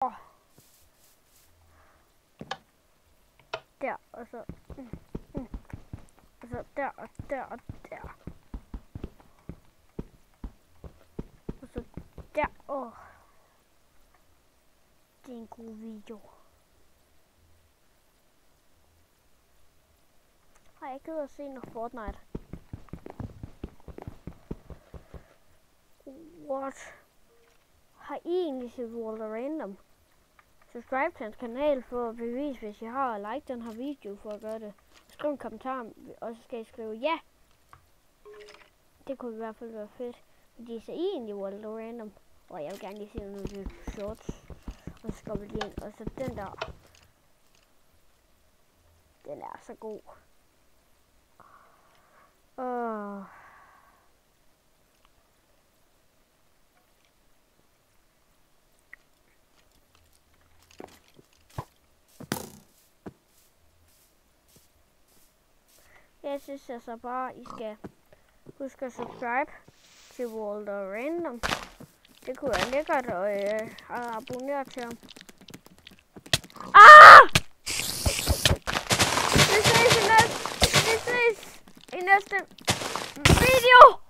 Der, og så... Og så der, og der, og der. Og så der, det er en god video. Har jeg givet at se noget Fortnite? What? Har I egentlig set World of Random? Subscribe til hans kanal for at bevise, hvis jeg har, og like den her video for at gøre det. Skriv en kommentar, og så skal I skrive ja. Det kunne i hvert fald være fedt. Fordi så I egentlig World of Random. Og jeg vil gerne lige se nogle shorts. Og så skal vi lige ind. Og så den der. Den er så god. Jeg synes altså bare, I skal huske at subscribe til World of Random. Det kunne være lækkert at abonnere til ham. Vi ses i næste video!